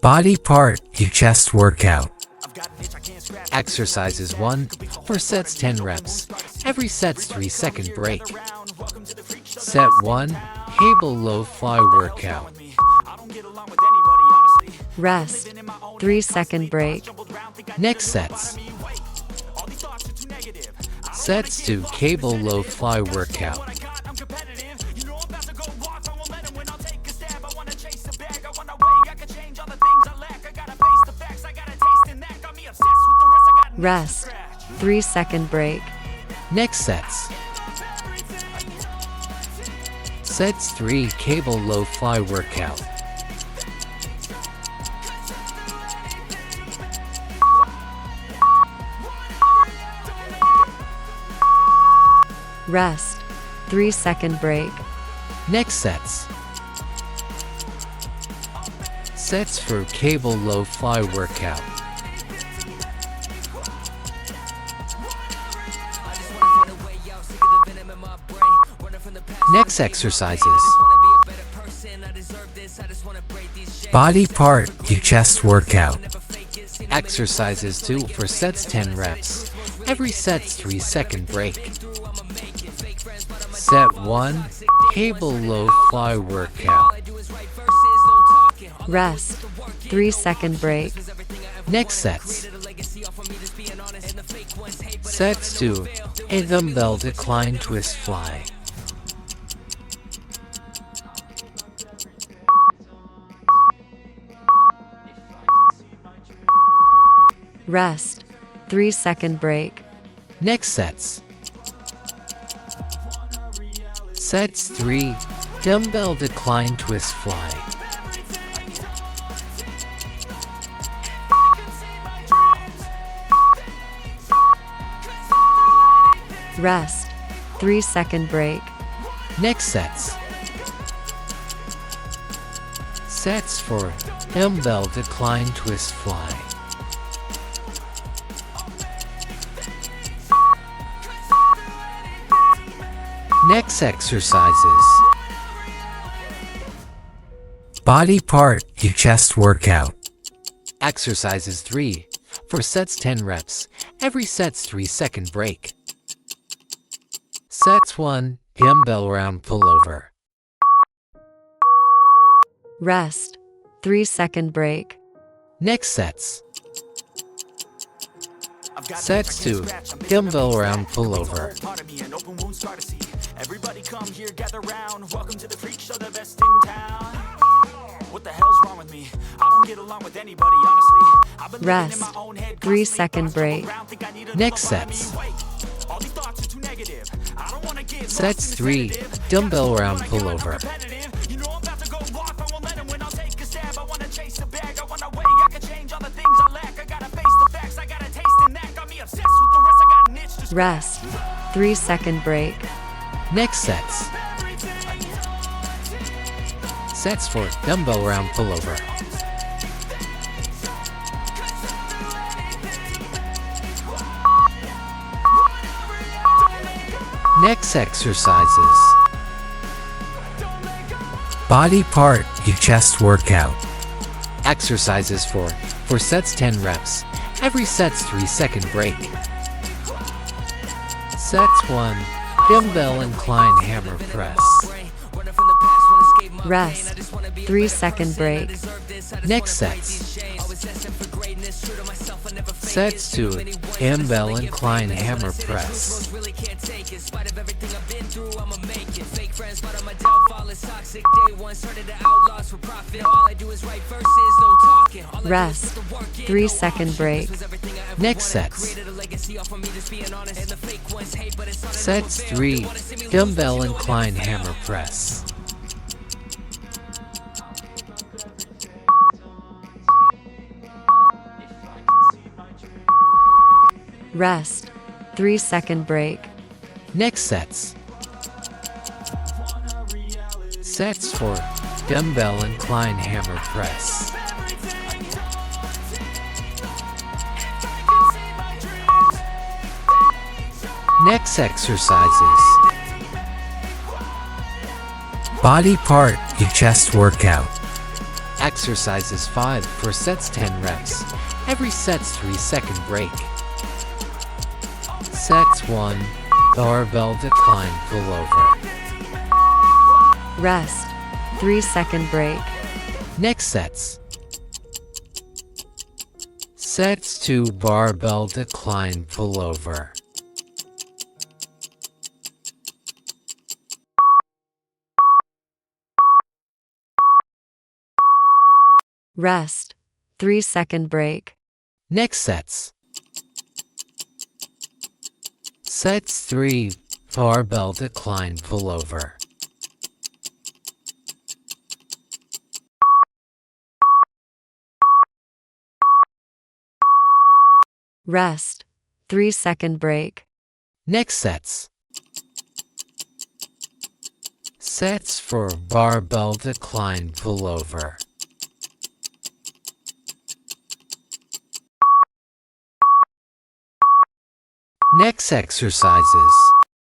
Body part, your chest workout. Exercises 1. For sets 10 reps. Every set's 3-second break. Set 1. Cable low fly workout. Rest. 3-second break. Next sets. Sets 2. Cable low fly workout. Rest. 3-second break. Next sets. Sets 3. Cable low fly workout. Rest. 3-second break. Next sets. Sets for cable low fly workout. Next exercises. Body part, your chest workout. Exercises 2. For sets 10 reps. Every set's 3-second break. Set 1. Cable low fly workout. Rest. 3-second break. Next sets. Sets 2. A dumbbell decline twist fly. Rest. 3-second break. Next sets. Sets 3. Dumbbell decline twist fly. Rest. 3-second break. Next sets. Sets for dumbbell decline twist fly. Next exercises. Body part, your chest workout. Exercises 3. For sets 10 reps. Every set's 3-second break. Sets 1. Dumbbell round pullover. Rest. 3-second break. Next sets. Sets 2. Dumbbell round pullover. Everybody come here, gather round. Welcome to the freak show, the best in town. What the hell's wrong with me? I don't get along with anybody, honestly. I've been living in my own head. 3-second break. Next sets. Sets 3. Dumbbell round pullover. Rest. 3-second break. Next sets. Sets for dumbbell round pullover. Next exercises. Body part, your chest workout. Exercises 4. For sets 10 reps. Every set's 3-second break. Sets 1. Dumbbell incline hammer press. Rest. 3-second break. Next sets. Sets 2. Dumbbell incline hammer press. Rest. 3-second break. Next sets. Sets 3. Dumbbell incline hammer press. Rest. 3-second break. Next sets. Sets for dumbbell incline hammer press. Next exercises. Body part, your chest workout. Exercises 5 for sets 10 reps. Every set's 3-second break. Sets 1. Barbell decline pullover. Rest. 3-second break. Next sets. Sets 2. Barbell decline pullover. Rest. 3-second break. Next sets. Sets 3. Barbell decline pullover. Rest. 3-second break. Next sets. Sets for barbell decline pullover. Next exercises.